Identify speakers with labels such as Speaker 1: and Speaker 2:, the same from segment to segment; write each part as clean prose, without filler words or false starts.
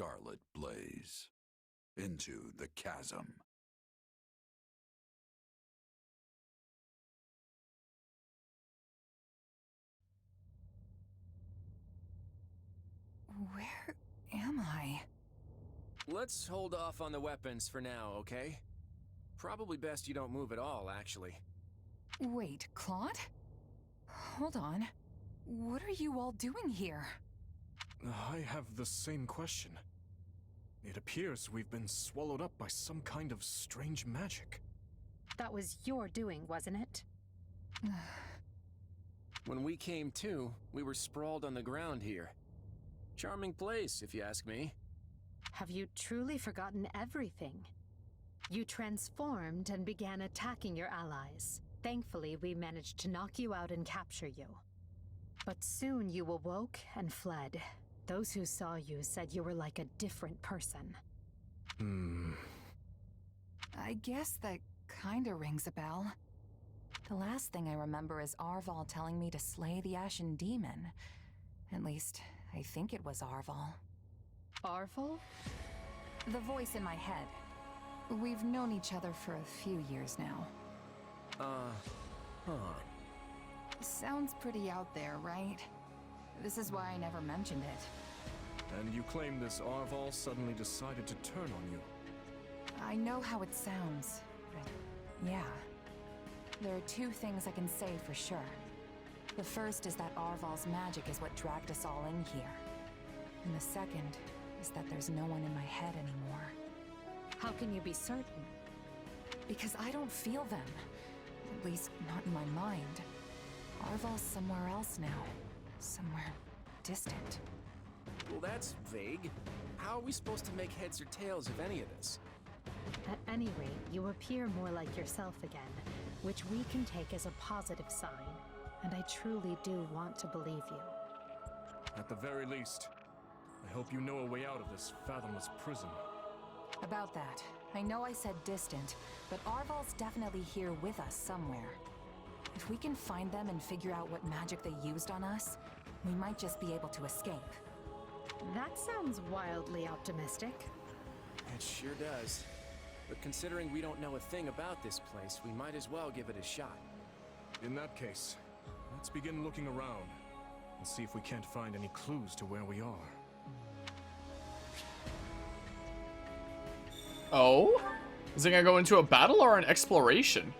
Speaker 1: Scarlet blaze into the chasm.
Speaker 2: Where am I?
Speaker 3: Let's hold off on the weapons for now, okay? Probably best you don't move at all, actually.
Speaker 2: Wait, Claude? Hold on. What are you all doing here?
Speaker 4: I have the same question. It appears we've been swallowed up by some kind of strange magic.
Speaker 5: That was your doing, wasn't it?
Speaker 3: When we came to, we were sprawled on the ground here. Charming place, if you ask me.
Speaker 5: Have you truly forgotten everything? You transformed and began attacking your allies. Thankfully, we managed to knock you out and capture you. But soon you awoke and fled. Those who saw you said you were like a different person.
Speaker 2: I guess that kinda rings a bell. The last thing I remember is Arval telling me to slay the Ashen Demon. At least, I think it was Arval.
Speaker 5: Arval?
Speaker 2: The voice in my head. We've known each other for a few years now. Sounds pretty out there, right? This is why I never mentioned it.
Speaker 4: And you claim this Arval suddenly decided to turn on you.
Speaker 2: I know how it sounds, but yeah. There are two things I can say for sure. The first is that Arval's magic is what dragged us all in here. And the second is that there's no one in my head anymore.
Speaker 5: How can you be certain?
Speaker 2: Because I don't feel them. At least not in my mind. Arval's somewhere else now. Somewhere distant.
Speaker 3: Well, that's vague. How are we supposed to make heads or tails of any of this?
Speaker 5: At any rate, you appear more like yourself again, which we can take as a positive sign. And I truly do want to believe you.
Speaker 4: At the very least, I hope you know a way out of this fathomless prison.
Speaker 2: About that, I know I said distant, but Arval's definitely here with us somewhere. If we can find them and figure out what magic they used on us, we might just be able to escape.
Speaker 5: That sounds wildly optimistic.
Speaker 3: It sure does. But considering we don't know a thing about this place, we might as well give it a shot.
Speaker 4: In that case, let's begin looking around and see if we can't find any clues to where we are.
Speaker 6: Oh? Is it gonna go into a battle or an exploration?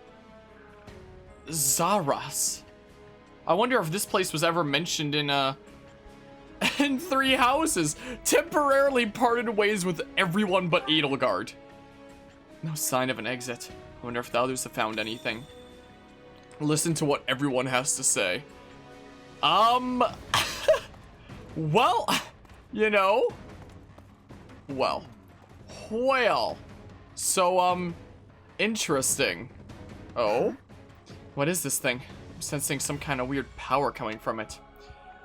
Speaker 6: Zaras. I wonder if this place was ever mentioned in in Three Houses. Temporarily parted ways with everyone but Edelgard. No sign of an exit. I wonder if the others have found anything. Listen to what everyone has to say. Well, you know. Well. So, interesting. Oh? What is this thing? I'm sensing some kind of weird power coming from it.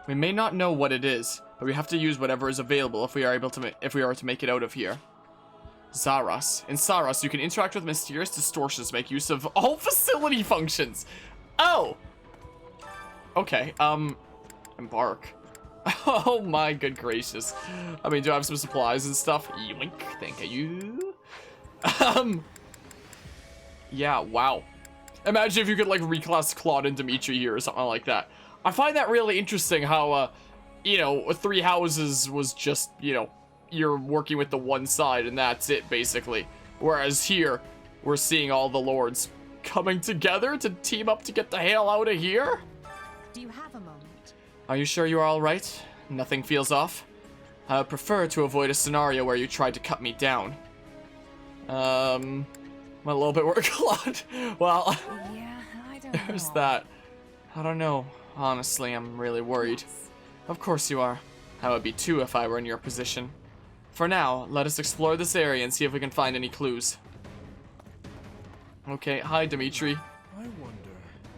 Speaker 6: We may not know what it is, but we have to use whatever is available if we are to make it out of here. Zaras. In Zaras, you can interact with mysterious distortions to make use of all facility functions. Oh! Okay, embark. Oh my good gracious. I mean, do I have some supplies and stuff? Yoink, thank you. Yeah, wow. Imagine if you could, like, reclass Claude and Dimitri here or something like that. I find that really interesting how, you know, Three Houses was just, you know, you're working with the one side and that's it, basically. Whereas here, we're seeing all the lords coming together to team up to get the hell out of here?
Speaker 5: Do you have a moment?
Speaker 6: Are you sure you are alright? Nothing feels off? I would prefer to avoid a scenario where you tried to cut me down. I'm a little bit worried, Claude. Well,
Speaker 2: Yeah, I don't know.
Speaker 6: there's that. I don't know. Honestly, I'm really worried.
Speaker 2: Yes.
Speaker 6: Of course you are. I would be too if I were in your position. For now, let us explore this area and see if we can find any clues. Okay, hi Dimitri.
Speaker 4: I wonder.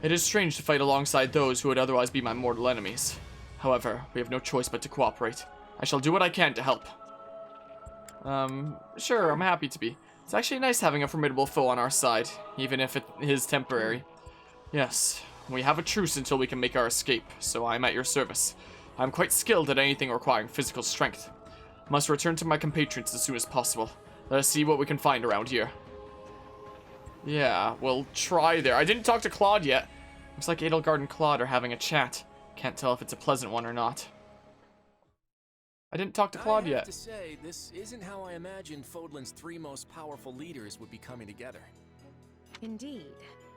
Speaker 6: It is strange to fight alongside those who would otherwise be my mortal enemies. However, we have no choice but to cooperate. I shall do what I can to help. Sure, I'm happy to be. It's actually nice having a formidable foe on our side, even if it is temporary. Yes, we have a truce until we can make our escape, so I am at your service. I'm quite skilled at anything requiring physical strength. Must return to my compatriots as soon as possible. Let us see what we can find around here. Yeah, we'll try there. I didn't talk to Claude yet. Looks like Edelgard and Claude are having a chat. Can't tell if it's a pleasant one or not. I didn't talk to Claude
Speaker 3: I have
Speaker 6: yet.
Speaker 3: to say, this isn't how I imagined Fodlan's 3 most powerful leaders would be coming together.
Speaker 5: Indeed.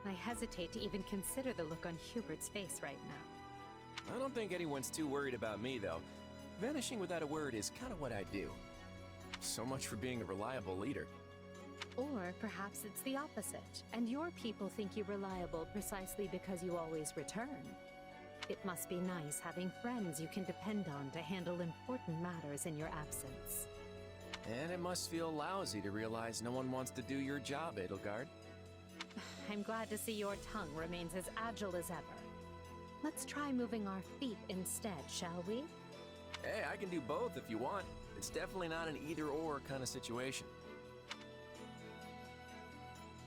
Speaker 5: I hesitate to even consider the look on Hubert's face right now.
Speaker 3: I don't think anyone's too worried about me, though. Vanishing without a word is kind of what I do. So much for being a reliable leader.
Speaker 5: Or perhaps it's the opposite, and your people think you reliable precisely because you always return. It must be nice having friends you can depend on to handle important matters in your absence.
Speaker 3: And it must feel lousy to realize no one wants to do your job, Edelgard.
Speaker 5: I'm glad to see your tongue remains as agile as ever. Let's try moving our feet instead, shall we?
Speaker 3: Hey, I can do both if you want. It's definitely not an either-or kind of situation.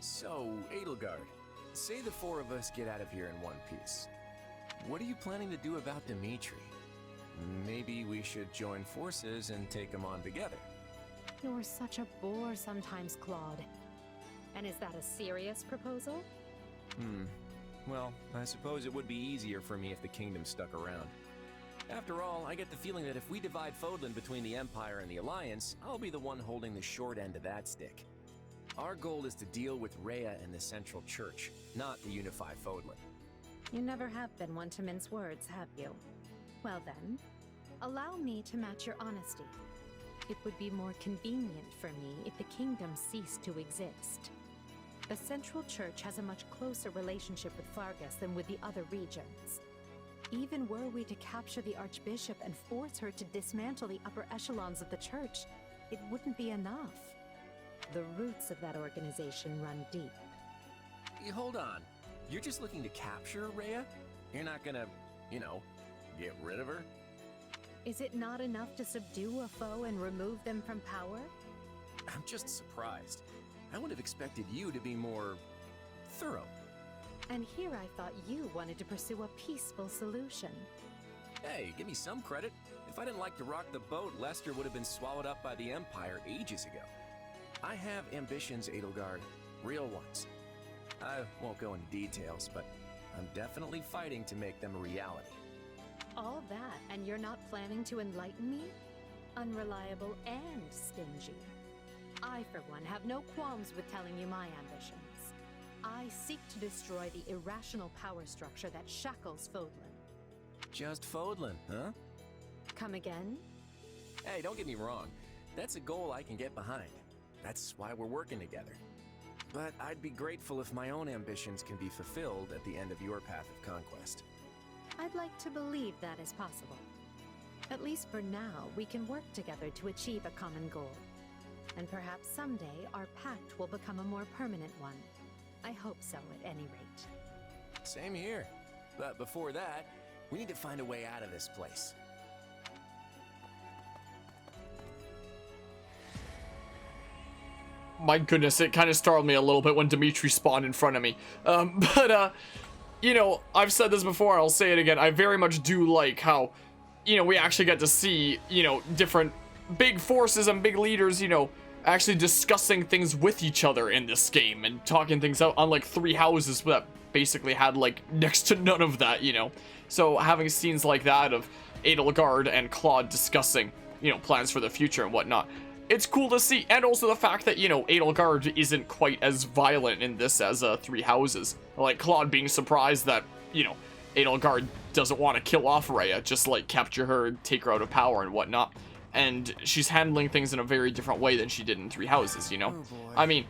Speaker 3: So, Edelgard, say the 4 of us get out of here in one piece. What are you planning to do about Dimitri? Maybe we should join forces and take him on together.
Speaker 5: You're such a bore sometimes, Claude. And is that a serious proposal?
Speaker 3: Well, I suppose it would be easier for me if the kingdom stuck around. After all, I get the feeling that if we divide Fodlan between the Empire and the Alliance, I'll be the one holding the short end of that stick. Our goal is to deal with Rhea and the Central Church, not to unify Fodlan.
Speaker 5: You never have been one to mince words, have you? Well then, allow me to match your honesty. It would be more convenient for me if the kingdom ceased to exist. The Central Church has a much closer relationship with Fargus than with the other regions. Even were we to capture the Archbishop and force her to dismantle the upper echelons of the Church, it wouldn't be enough. The roots of that organization run deep.
Speaker 3: Hey, hold on. You're just looking to capture Rhea? You're not gonna, get rid of her?
Speaker 5: Is it not enough to subdue a foe and remove them from power?
Speaker 3: I'm just surprised. I would have expected you to be more thorough.
Speaker 5: And here I thought you wanted to pursue a peaceful solution.
Speaker 3: Hey, give me some credit. If I didn't like to rock the boat, Lester would have been swallowed up by the Empire ages ago. I have ambitions, Edelgard. Real ones. I won't go into details, but I'm definitely fighting to make them a reality.
Speaker 5: All that, and you're not planning to enlighten me? Unreliable and stingy. I, for one, have no qualms with telling you my ambitions. I seek to destroy the irrational power structure that shackles Fodlan.
Speaker 3: Just Fodlan, huh?
Speaker 5: Come again?
Speaker 3: Hey, don't get me wrong. That's a goal I can get behind. That's why we're working together. But I'd be grateful if my own ambitions can be fulfilled at the end of your path of conquest.
Speaker 5: I'd like to believe that is possible. At least for now, we can work together to achieve a common goal. And perhaps someday our pact will become a more permanent one. I hope so, at any rate.
Speaker 3: Same here. But before that, we need to find a way out of this place.
Speaker 6: My goodness, it kind of startled me a little bit when Dimitri spawned in front of me. I've said this before, I'll say it again. I very much do like how, we actually get to see, different big forces and big leaders, actually discussing things with each other in this game and talking things out, unlike Three Houses that basically had, next to none of that, So having scenes like that of Edelgard and Claude discussing, plans for the future and whatnot, it's cool to see. And also the fact that, Edelgard isn't quite as violent in this as Three Houses. Like Claude being surprised that, Edelgard doesn't want to kill off Rhea, just capture her and take her out of power and whatnot. And she's handling things in a very different way than she did in Three Houses,
Speaker 3: Oh boy.
Speaker 6: I mean,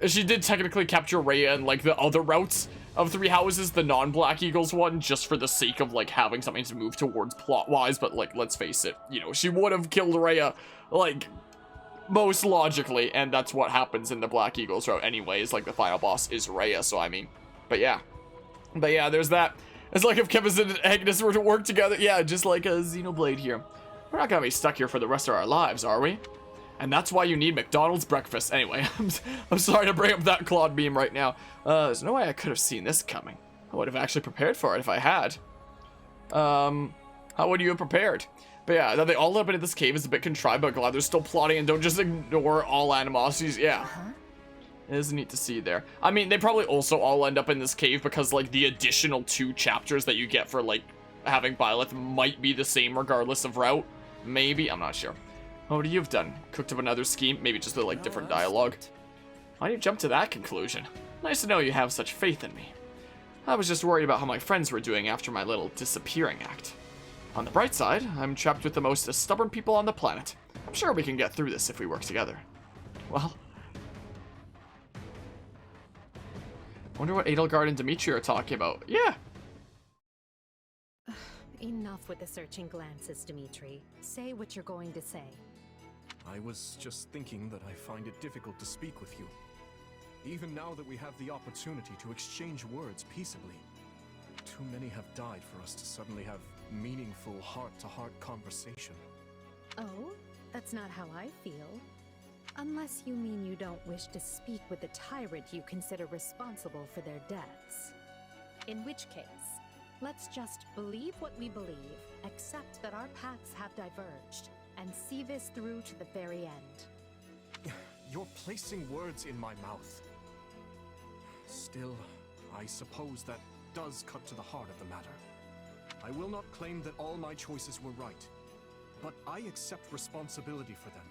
Speaker 6: she did technically capture Rhea in the other routes of Three Houses, the non-Black Eagles one, just for the sake of having something to move towards plot-wise, but let's face it, she would have killed Rhea, most logically, and that's what happens in the Black Eagles route anyways, the final boss is Rhea, so I mean, but yeah, there's that. It's if Kevin and Agnes were to work together, yeah, just like a Xenoblade here. We're not gonna be stuck here for the rest of our lives, are we? And that's why you need McDonald's breakfast. Anyway, I'm sorry to bring up that Claude beam right now. There's no way I could have seen this coming. I would have actually prepared for it if I had. How would you have prepared? But yeah, that they all end up in this cave is a bit contrived, but glad they're still plotting and don't just ignore all animosities. Yeah. It is neat to see there. I mean, they probably also all end up in this cave because, like, the additional 2 chapters that you get for, like, having Byleth might be the same regardless of route. Maybe, I'm not sure. What would you have done? Cooked up another scheme? Maybe just a, like, different dialogue? Why do you jump to that conclusion? Nice to know you have such faith in me. I was just worried about how my friends were doing after my little disappearing act. On the bright side, I'm trapped with the most stubborn people on the planet. I'm sure we can get through this if we work together. Well... wonder what Edelgard and Dimitri are talking about. Yeah!
Speaker 5: Enough with the searching glances, Dimitri. Say what you're going to say.
Speaker 4: I was just thinking that I find it difficult to speak with you. Even now that we have the opportunity to exchange words peaceably. Too many have died for us to suddenly have meaningful heart-to-heart conversation.
Speaker 5: Oh? That's not how I feel. Unless you mean you don't wish to speak with the tyrant you consider responsible for their deaths. In which case, let's just believe what we believe, accept that our paths have diverged, and see this through to the very end.
Speaker 4: You're placing words in my mouth. Still, I suppose that does cut to the heart of the matter. I will not claim that all my choices were right, but I accept responsibility for them.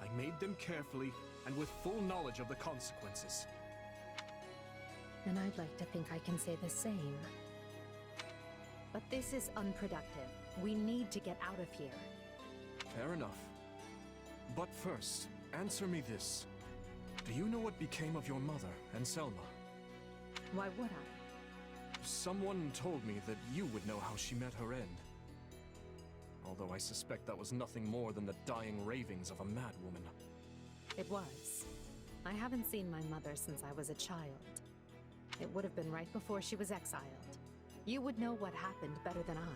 Speaker 4: I made them carefully and with full knowledge of the consequences.
Speaker 5: And I'd like to think I can say the same. But this is unproductive. We need to get out of here.
Speaker 4: Fair enough. But first, answer me this. Do you know what became of your mother and Selma?
Speaker 5: Why would I?
Speaker 4: Someone told me that you would know how she met her end. Although I suspect that was nothing more than the dying ravings of a madwoman.
Speaker 5: It was. I haven't seen my mother since I was a child. It would have been right before she was exiled. You would know what happened better than I.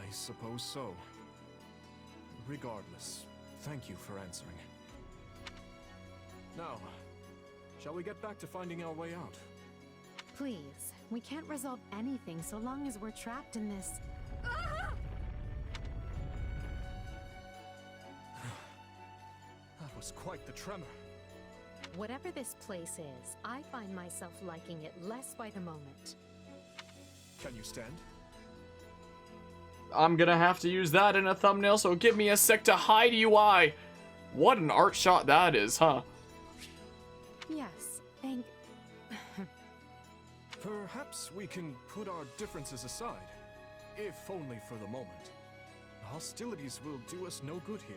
Speaker 4: I suppose so. Regardless, thank you for answering. Now, shall we get back to finding our way out?
Speaker 5: Please, we can't resolve anything so long as we're trapped in this...
Speaker 4: That was quite the tremor.
Speaker 5: Whatever this place is, I find myself liking it less by the moment.
Speaker 4: Can you stand?
Speaker 6: I'm gonna have to use that in a thumbnail, so give me a sec to hide UI. What an art shot that is, huh?
Speaker 5: Yes, thank...
Speaker 4: Perhaps we can put our differences aside, if only for the moment. Hostilities will do us no good here.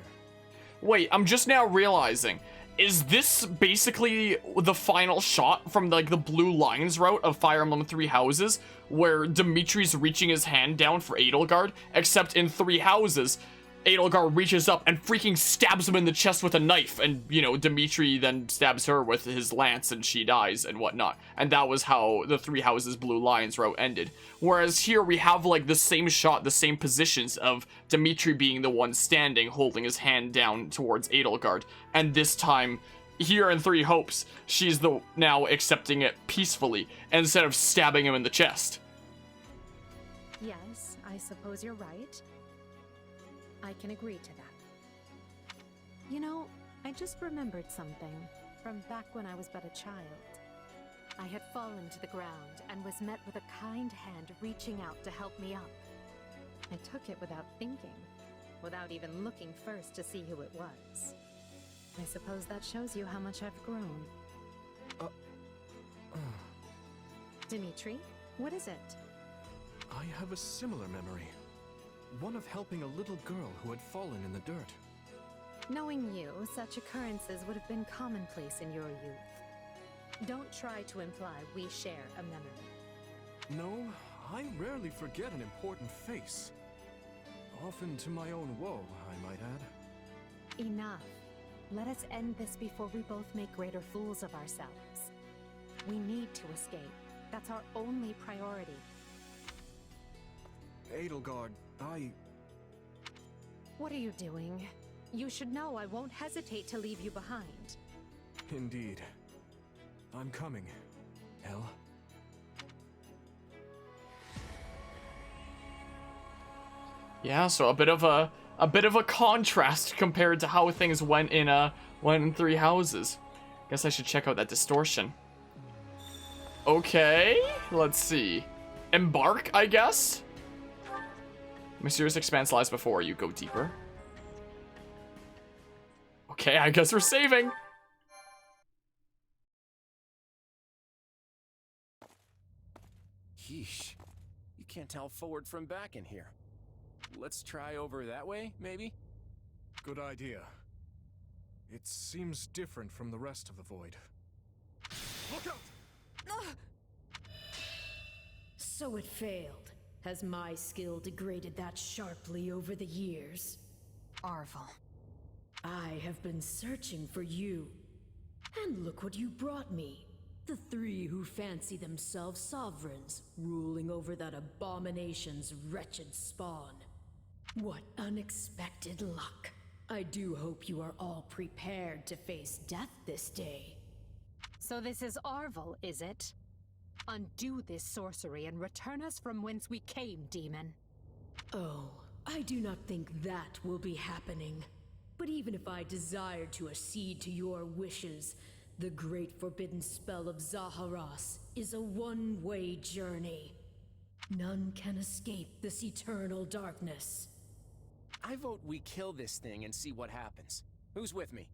Speaker 6: Wait, I'm just now realizing, is this basically the final shot from like the Blue Lines route of Fire Emblem Three Houses, where Dimitri's reaching his hand down for Edelgard, except in Three Houses, Edelgard reaches up and freaking stabs him in the chest with a knife, and, you know, Dimitri then stabs her with his lance and she dies and whatnot. And that was how the Three Houses Blue Lions route ended. Whereas here we have, like, the same shot, the same positions of Dimitri being the one standing, holding his hand down towards Edelgard. And this time, here in Three Hopes, she's the now accepting it peacefully, instead of stabbing him in the chest.
Speaker 5: Yes, I suppose you're right. I can agree to that. You know, I just remembered something from back when I was but a child. I had fallen to the ground and was met with a kind hand reaching out to help me up. I took it without thinking, without even looking first to see who it was. I suppose that shows you how much I've grown. Dimitri, what is it?
Speaker 4: I have a similar memory. One of helping a little girl who had fallen in the dirt.
Speaker 5: Knowing you, such occurrences would have been commonplace in your youth. Don't try to imply we share a memory.
Speaker 4: No, I rarely forget an important face. Often to my own woe, I might add.
Speaker 5: Enough. Let us end this before we both make greater fools of ourselves. We need to escape. That's our only priority.
Speaker 4: Edelgard,
Speaker 5: What are you doing? You should know I won't hesitate to leave you behind.
Speaker 4: Indeed. I'm coming, Elle.
Speaker 6: Yeah, so a bit of a contrast compared to how things went in Three Houses. Guess I should check out that distortion. Okay, let's see. Embark, I guess? Mysterious expanse lies before you. Go deeper. Okay, I guess we're saving.
Speaker 3: Yeesh. You can't tell forward from back in here. Let's try over that way, maybe?
Speaker 4: Good idea. It seems different from the rest of the void. Look out!
Speaker 7: So it failed. Has my skill degraded that sharply over the years?
Speaker 2: Arval.
Speaker 7: I have been searching for you. And look what you brought me. The three who fancy themselves sovereigns, ruling over that abomination's wretched spawn. What unexpected luck. I do hope you are all prepared to face death this day.
Speaker 5: So this is Arval, is it? Undo this sorcery and return us from whence we came, demon.
Speaker 7: Oh, I do not think that will be happening. But even if I desired to accede to your wishes, the great forbidden spell of Zaharas is a one-way journey. None can escape this eternal darkness.
Speaker 3: I vote we kill this thing and see what happens. Who's with me?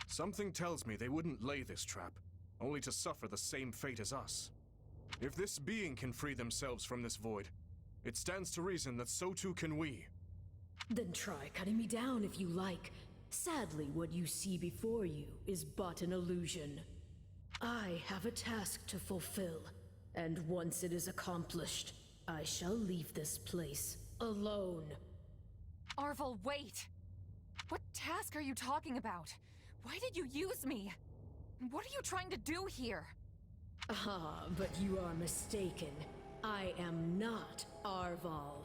Speaker 4: Something tells me they wouldn't lay this trap, only to suffer the same fate as us. If this being can free themselves from this void, it stands to reason that so too can we.
Speaker 7: Then try cutting me down if you like. Sadly, what you see before you is but an illusion. I have a task to fulfill, and once it is accomplished, I shall leave this place alone.
Speaker 2: Arval, wait! What task are you talking about? Why did you use me? What are you trying to do here?
Speaker 7: Ah, but you are mistaken. I am not Arval.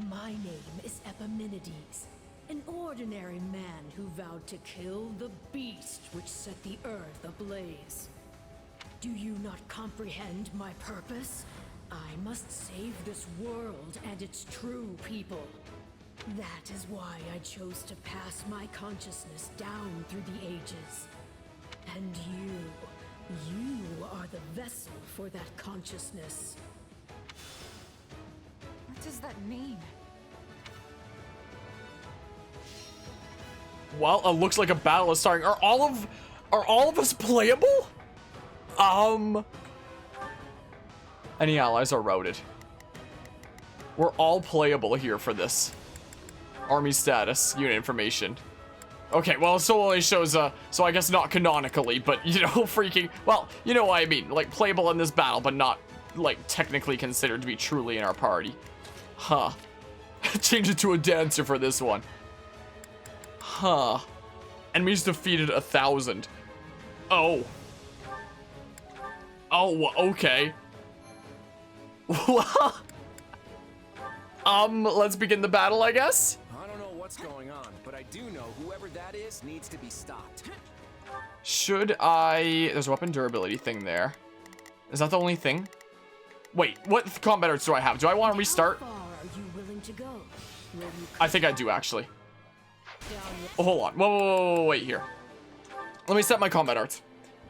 Speaker 7: My name is Epimenides, an ordinary man who vowed to kill the beast which set the earth ablaze. Do you not comprehend my purpose? I must save this world and its true people. That is why I chose to pass my consciousness down through the ages. And you are the vessel for that consciousness.
Speaker 2: What does that mean?
Speaker 6: Well, it looks like a battle is starting. Are all of us playable? Any allies are routed. We're all playable here for this. Army status, unit information. Okay, well, it still only shows, so I guess not canonically, but, you know, freaking, well, you know what I mean, like, playable in this battle, but not, like, technically considered to be truly in our party. Huh. Change it to a dancer for this one. Huh. Enemies defeated 1,000. Oh. Oh, okay. Let's begin the battle, I guess?
Speaker 3: I don't know what's going on, but I do know whoever that is needs to be stopped.
Speaker 6: Should I... There's a weapon durability thing there. Is that the only thing? Wait, what combat arts do I have? Do I want to restart?
Speaker 7: How far are you willing to go? Will you
Speaker 6: I think I do, actually.
Speaker 7: down
Speaker 6: Oh, hold on. Whoa, wait here. Let me set my combat arts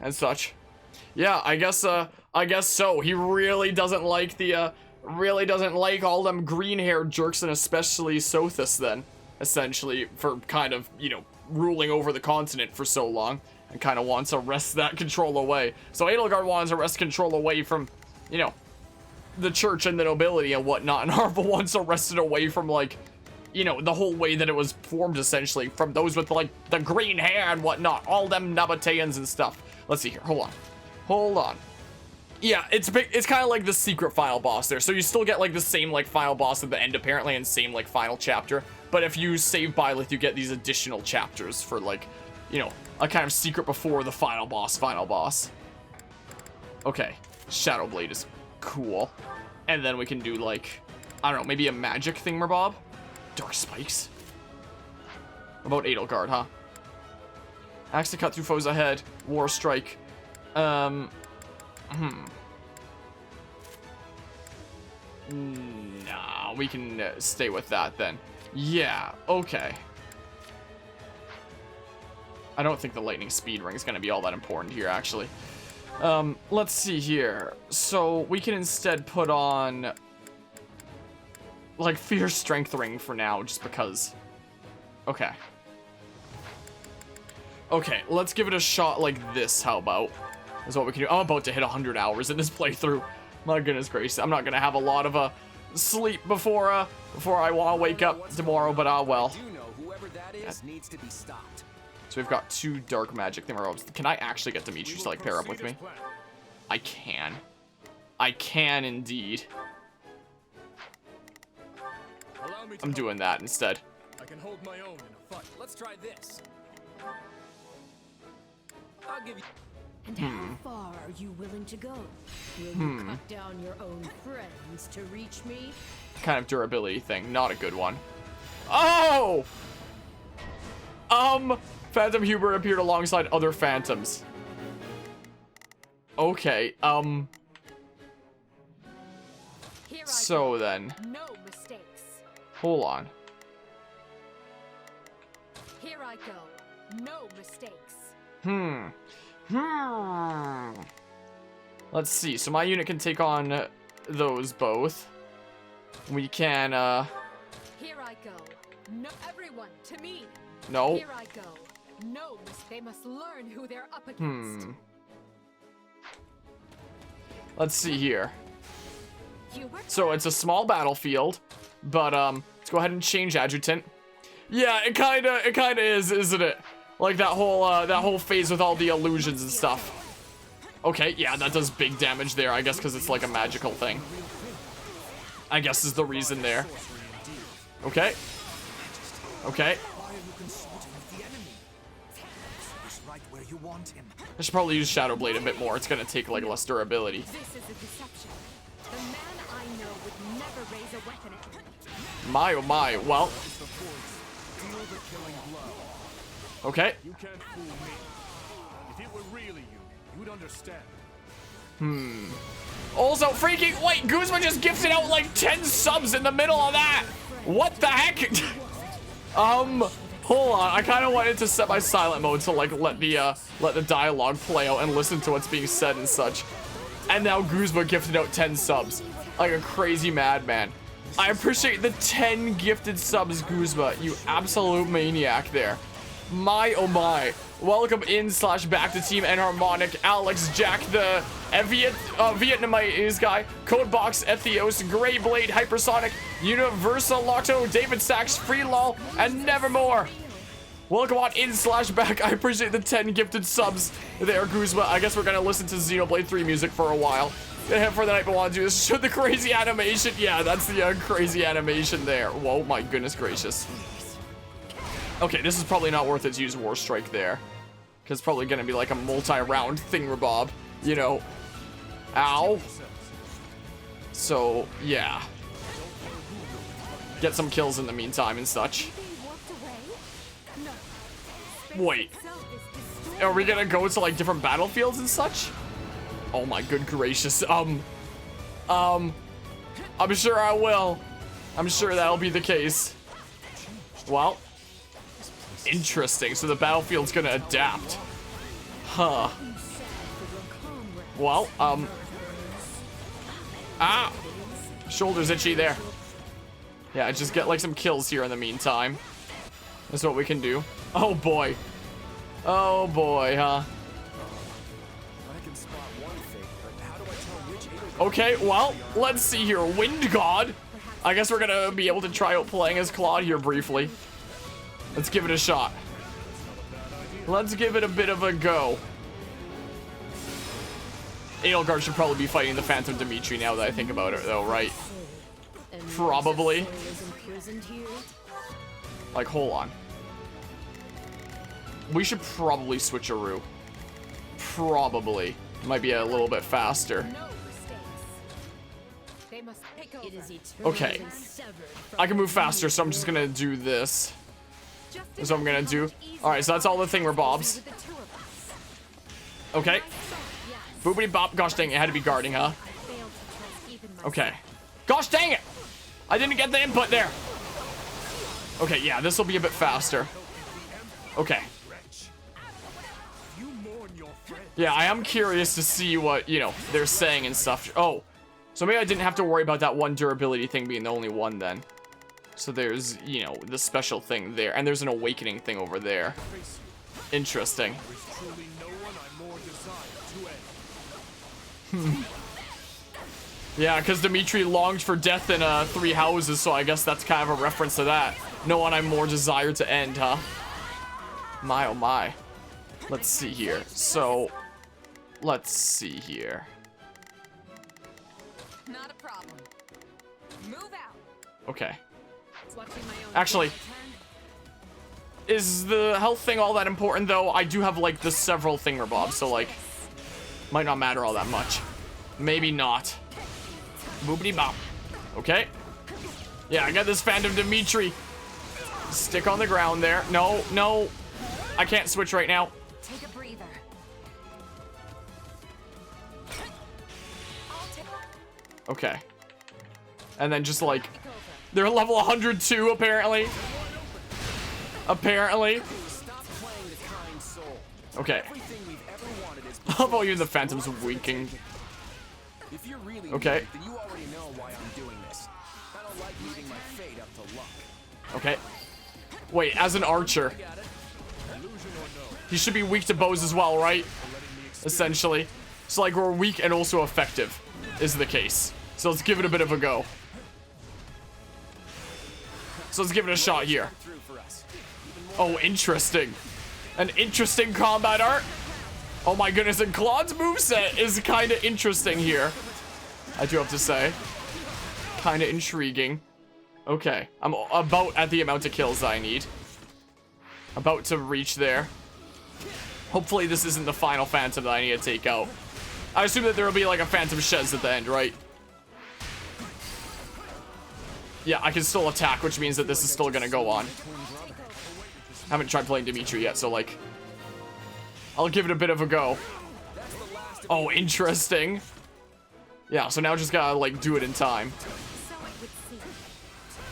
Speaker 6: and such. Yeah, I guess so. He really doesn't like the, really doesn't like all them green-haired jerks, and especially Sothis then, essentially, for kind of, you know, ruling over the continent for so long, and kind of wants to wrest that control away. So Edelgard wants to wrest control away from, you know, the church and the nobility and whatnot, and Arval wants to wrest it away from, like, you know, the whole way that it was formed, essentially, from those with, like, the green hair and whatnot, all them Nabateans and stuff. Let's see here, hold on. Yeah, it's kind of like the secret final boss there, so you still get, like, the same, like, final boss at the end, apparently, and same, like, final chapter, but if you save Byleth, you get these additional chapters for, like, you know, a kind of secret before the final boss. Okay, Shadow Blade is cool, and then we can do, like, I don't know, maybe a magic thingamabob? Dark Spikes? What about Edelgard, huh? Axe to cut through foes ahead. War Strike. No. no, we can stay with that then. Yeah, okay. I don't think the lightning speed ring is going to be all that important here, actually. Let's see here. So we can instead put on like Fierce Strength ring for now, just because. Okay. Okay, let's give it a shot like this. How about? Is what we can do. I'm about to hit 100 hours in this playthrough. My goodness gracious, I'm not gonna have a lot of sleep before I want to wake up tomorrow, but well.
Speaker 3: Whoever that is needs to be stopped.
Speaker 6: So we've got 2 dark magic thingamabobs. Can I actually get Demetrius to like pair up with me? I can. I can indeed. I'm doing that instead.
Speaker 4: I can hold my own in a fight.
Speaker 3: Let's try this. I'll give you.
Speaker 7: And how far are you willing to go? Will you cut down your own friends to reach me?
Speaker 6: Kind of durability thing, not a good one. Oh! Phantom Hubert appeared alongside other phantoms. Okay, so then.
Speaker 2: No mistakes.
Speaker 6: Hold on.
Speaker 2: Here I go. No mistakes.
Speaker 6: Let's see. So my unit can take on those both. We can,
Speaker 2: Here I go. No, everyone, to me.
Speaker 6: No.
Speaker 2: Here I go. No, they must learn who they're up against.
Speaker 6: Let's see here.
Speaker 2: Hubert?
Speaker 6: So it's a small battlefield, but let's go ahead and change adjutant. Yeah, it kinda is, isn't it? Like that whole phase with all the illusions and stuff. Okay, yeah, that does big damage there, I guess, because it's like a magical thing. I guess is the reason there. Okay. Okay. I should probably use Shadow Blade a bit more. It's gonna take like less durability.
Speaker 2: This is a deception. The man I know would never raise a weapon at me.
Speaker 6: My oh my. Well. Okay.
Speaker 4: You can't fool me. If it were really you, you'd understand.
Speaker 6: Also, freaking wait, Guzma just gifted out like 10 subs in the middle of that. What the heck? Hold on. I kind of wanted to set my silent mode to like let the dialogue play out and listen to what's being said and such. And now Guzma gifted out 10 subs, like a crazy madman. I appreciate the 10 gifted subs, Guzma. You absolute maniac there. My oh my. Welcome in / back to Team Enharmonic, Alex, Jack, the Vietnamese guy, Codebox, Ethios, Grey Blade, Hypersonic, Universal Lotto, David Sachs, Freelol, and Nevermore. Welcome on in / back. I appreciate the 10 gifted subs there, Guzma. I guess we're gonna listen to Xenoblade 3 music for a while. For the night, but want to do this. Show the crazy animation. Yeah, that's the crazy animation there. Whoa, my goodness gracious. Okay, this is probably not worth it to use War Strike there. Because it's probably going to be like a multi-round thingamabob, you know. Ow. So, yeah. Get some kills in the meantime and such. Wait. Are we going to go to like different battlefields and such? Oh my good gracious. I'm sure I will. I'm sure that'll be the case. Well. Interesting. So the battlefield's gonna adapt. Huh. Well, ah! Shoulders itchy there. Yeah, just get like some kills here in the meantime. That's what we can do. Oh boy. Oh boy, huh? Okay, well, let's see here. Wind God. I guess we're gonna be able to try out playing as Claude here briefly. Let's give it a shot. Let's give it a bit of a go. Edelgard should probably be fighting the Phantom Dimitri now that I think about it, though, right? Probably. Like, hold on. We should probably switcheroo. Probably. Might be a little bit faster. Okay. I can move faster, so I'm just gonna do this. That's what I'm gonna do. Alright, so that's all the thingamabobs. Okay. Boopity bop. Gosh dang it, had to be guarding, huh? Okay. Gosh dang it! I didn't get the input there. Okay, yeah, this will be a bit faster. Okay. Yeah, I am curious to see what, you know, they're saying and stuff. Oh, so maybe I didn't have to worry about that one durability thing being the only one then. So there's, you know, the special thing there. And there's an awakening thing over there. Interesting. Yeah, because Dimitri longed for death in 3 houses, so I guess that's kind of a reference to that. No one I more desire to end, huh? My, oh my. Let's see here. So, let's see here.
Speaker 2: Not a problem. Move out.
Speaker 6: Okay. Actually, is the health thing all that important, though? I do have, like, the several thingamabobs, so, like, might not matter all that much. Maybe not. Boopity bop. Okay. Yeah, I got this Phantom Dimitri. Stick on the ground there. No, no. I can't switch right now.
Speaker 2: Take a breather.
Speaker 6: Okay. And then just like, they're level 102 apparently. Apparently. Okay. How about you, the Phantom's winking? Okay. Okay. Wait, as an archer. He should be weak to bows as well, right? Essentially. So like we're weak and also effective is the case. So let's give it a bit of a go. So let's give it a shot here. Oh, interesting. An interesting combat art. Oh my goodness, and Claude's moveset is kind of interesting here. I do have to say. Kind of intriguing. Okay, I'm about at the amount of kills that I need. About to reach there. Hopefully this isn't the final Phantom that I need to take out. I assume that there will be like a Phantom Shez at the end, right? Yeah, I can still attack, which means that this is still gonna go on. Haven't tried playing Dimitri yet, so like... I'll give it a bit of a go. Oh, interesting. Yeah, so now just gotta like do it in time.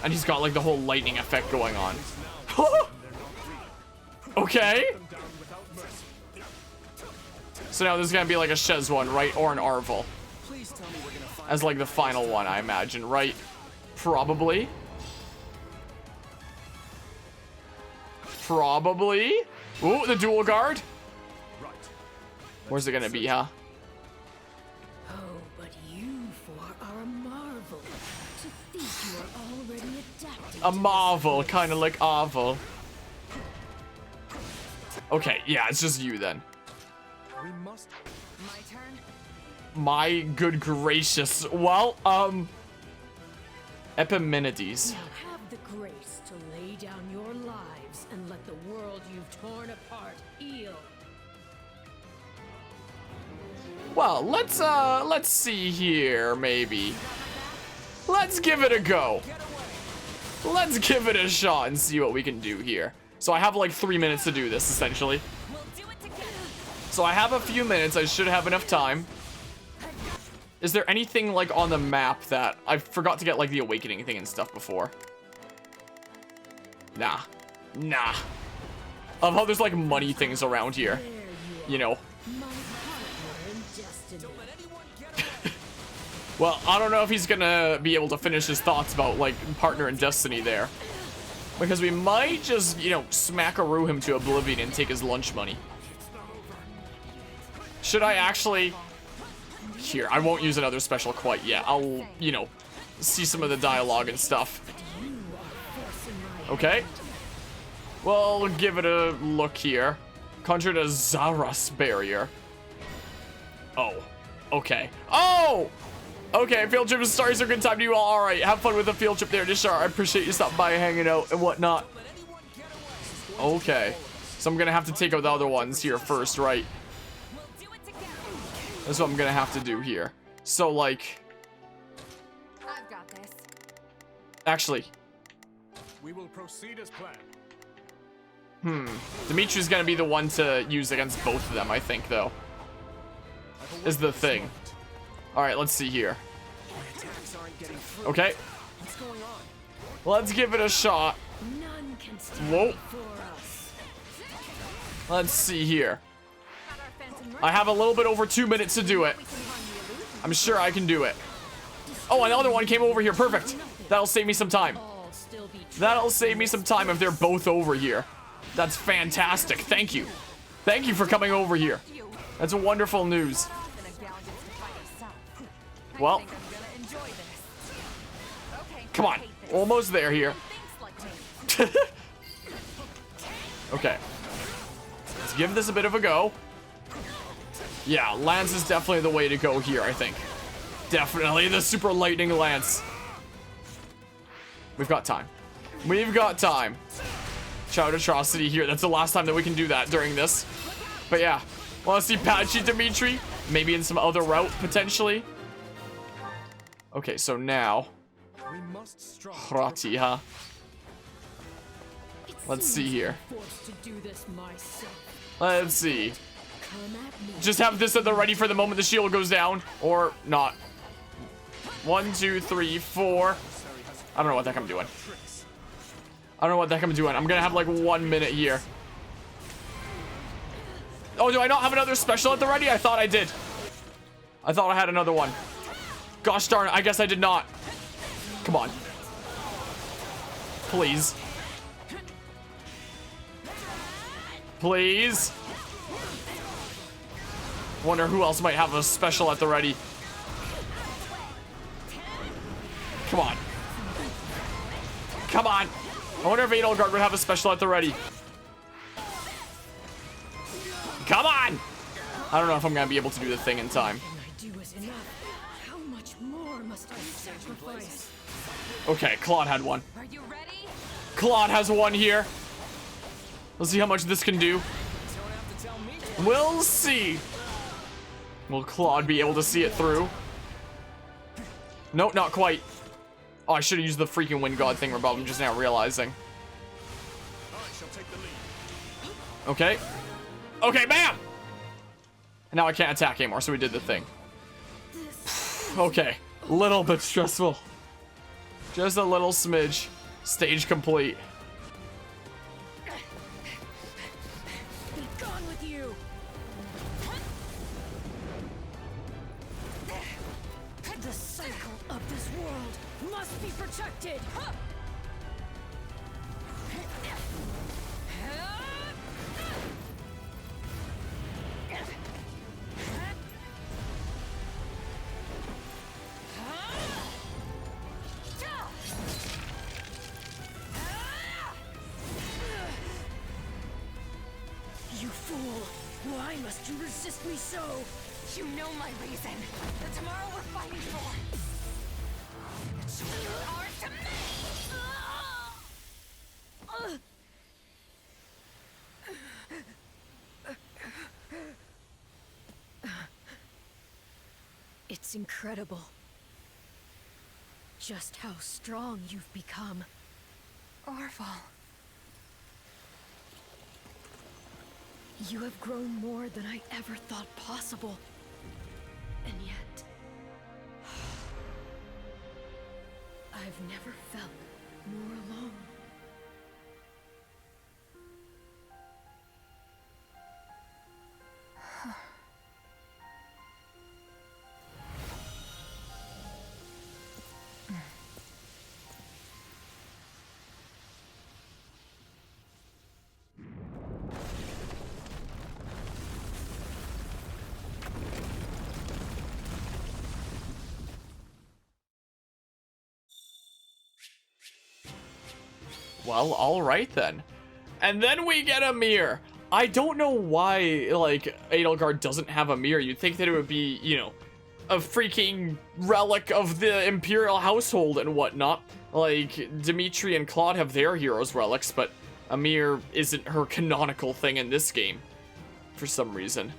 Speaker 6: And he's got like the whole lightning effect going on. Okay. So now there's gonna be like a Shez one, right? Or an Arval. As like the final one, I imagine, right? Probably. Probably. Ooh, the dual guard. Where's it gonna be, huh?
Speaker 7: Oh, but you four are a marvel. To think you are already adapted.
Speaker 6: A marvel, kind of like Arval. Okay, yeah, it's just you then.
Speaker 2: My turn.
Speaker 6: My good gracious. Well, Epimenides.
Speaker 7: Now have the grace to lay down your lives and let the world you've torn apart heal.
Speaker 6: Well, let's see here, maybe. Let's give it a go. Let's give it a shot and see what we can do here. So I have like 3 minutes to do this, essentially. So I have a few minutes. I should have enough time. Is there anything like on the map that I forgot to get like the awakening thing and stuff before? Nah. Nah. Of how there's like money things around here. You know. Well, I don't know if he's gonna be able to finish his thoughts about like partner in destiny there. Because we might just, you know, smackaroo him to oblivion and take his lunch money. Should I actually... Here, I won't use another special quite yet. I'll, you know, see some of the dialogue and stuff. Okay. Well, give it a look here. Conjured a Zaras barrier. Oh. Okay. Oh! Okay, field trip to Star is a good time to you all. Alright, have fun with the field trip there, Nishar. I appreciate you stopping by, hanging out, and whatnot. Okay. So I'm gonna have to take out the other ones here first, right? That's what I'm gonna have to do here. So, like...
Speaker 2: I've got this.
Speaker 6: Actually.
Speaker 4: We will proceed as planned.
Speaker 6: Dimitri's gonna be the one to use against both of them, I think, though. Is the thing. Alright, let's see here. Okay.
Speaker 7: What's going on?
Speaker 6: Let's give it a shot.
Speaker 7: None can stand
Speaker 6: Whoa.
Speaker 7: before us.
Speaker 6: Let's see here. I have a little bit over 2 minutes to do it. I'm sure I can do it. Oh, another one came over here. Perfect. That'll save me some time.
Speaker 7: All still be
Speaker 6: That'll save me some time if they're both over here. That's fantastic. Thank you. Thank you for coming over here. That's wonderful news. Well, come on. Almost there here. Okay. Let's give this a bit of a go. Yeah, Lance is definitely the way to go here, I think. Definitely the Super Lightning Lance. We've got time. We've got time. Shout Atrocity here. That's the last time that we can do that during this. But yeah. Want to see Patchy Dimitri? Maybe in some other route, potentially. Okay, so now.
Speaker 4: We must strive.
Speaker 6: Hratiha. Let's see here.
Speaker 7: forced to do this myself.
Speaker 6: Let's see.
Speaker 7: Come at me.
Speaker 6: Just have this at the ready for the moment the shield goes down. Or not. 1, 2, 3, 4. I don't know what the heck I'm doing. I don't know what the heck I'm doing. I'm gonna have like 1 minute here. Oh, do I not have another special at the ready? I thought I did. I thought I had another one. Gosh darn it, I guess I did not. Come on. Please. Please. Wonder who else might have a special at the ready. Come on. Come on. I wonder if Edelgard would have a special at the ready. Come on! I don't know if I'm gonna be able to do the thing in time.
Speaker 7: I do is enough. How much more must I sacrifice?
Speaker 6: Okay, Claude had one.
Speaker 2: Are you ready?
Speaker 6: Claude has one here. Let's see how much this can do. We'll see. Will Claude be able to see it through? Nope, not quite. Oh, I should have used the freaking Wind God thing, I'm just now realizing. Okay. Okay, bam! And now I can't attack anymore, so we did the thing. Okay. Little bit stressful. Just a little smidge. Stage complete.
Speaker 7: Be gone with you. The cycle of this world must be protected. You fool! Why must you resist me so?
Speaker 2: You know my reason. The tomorrow we're fighting for. You are to me!
Speaker 7: It's incredible. Just how strong you've become.
Speaker 2: Arval.
Speaker 7: You have grown more than I ever thought possible. And yet... I've never felt more alone.
Speaker 6: Well, alright then. And then we get a mirror. I don't know why, like, Edelgard doesn't have a mirror. You'd think that it would be, you know, a freaking relic of the Imperial household and whatnot. Like, Dimitri and Claude have their heroes' relics, but Amir isn't her canonical thing in this game. For some reason.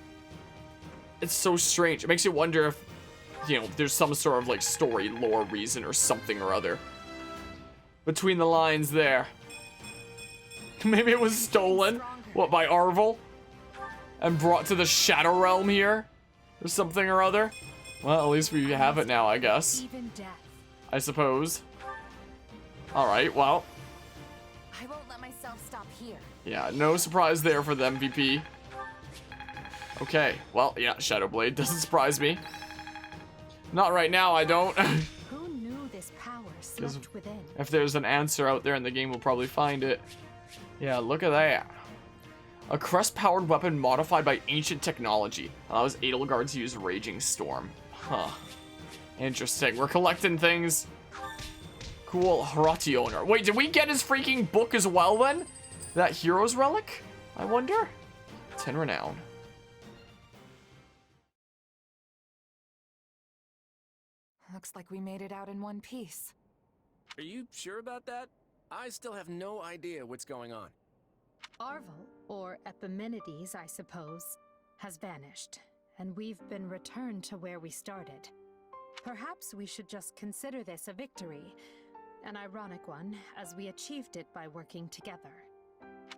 Speaker 6: It's so strange. It makes you wonder if, you know, there's some sort of, like, story lore reason or something or other. Between the lines there. Maybe it was stolen, what, by Arval? And brought to the Shadow Realm here? Or something or other? Well, at least we have it now, I guess.
Speaker 5: Even death.
Speaker 6: I suppose. Alright, well.
Speaker 2: I won't let myself stop here.
Speaker 6: Yeah, no surprise there for the MVP. Okay, well, yeah, Shadow Blade doesn't surprise me. Not right now, I don't.
Speaker 5: Who knew this power slept within?
Speaker 6: If there's an answer out there in the game, we'll probably find it. Yeah, look at that. A crest-powered weapon modified by ancient technology. Allows Edelgard to use Raging Storm. Huh. Interesting. We're collecting things. Cool. Harati owner. Wait, did we get his freaking book as well then? That hero's relic? I wonder? 10 renown.
Speaker 2: Looks like we made it out in one piece.
Speaker 3: Are you sure about that? I still have no idea what's going on.
Speaker 5: Arval, or Epimenides, I suppose, has vanished, and we've been returned to where we started. Perhaps we should just consider this a victory, an ironic one, as we achieved it by working together.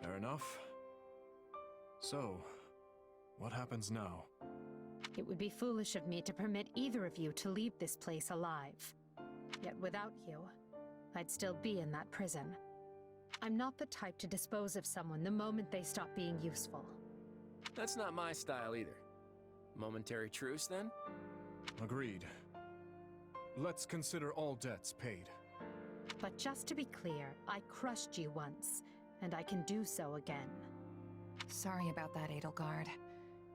Speaker 4: Fair enough. So, what happens now?
Speaker 5: It would be foolish of me to permit either of you to leave this place alive. Yet without you, I'd still be in that prison. I'm not the type to dispose of someone the moment they stop being useful.
Speaker 3: That's not my style either. Momentary truce, then?
Speaker 4: Agreed. Let's consider all debts paid.
Speaker 5: But just to be clear, I crushed you once, and I can do so again.
Speaker 2: Sorry about that, Edelgard.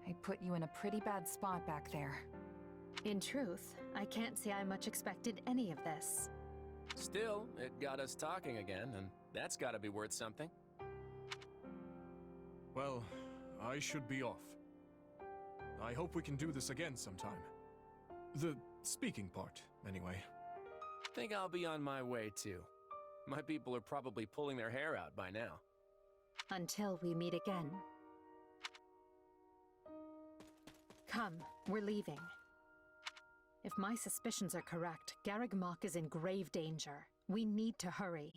Speaker 2: I put you in a pretty bad spot back there.
Speaker 5: In truth, I can't say I much expected any of this.
Speaker 3: Still, it got us talking again, and that's gotta be worth something.
Speaker 4: Well, I should be off. I hope we can do this again sometime. The speaking part, anyway.
Speaker 3: Think I'll be on my way too. My people are probably pulling their hair out by now.
Speaker 5: Until we meet again. Come, we're leaving. If my suspicions are correct, Garreg Mach is in grave danger. We need to hurry.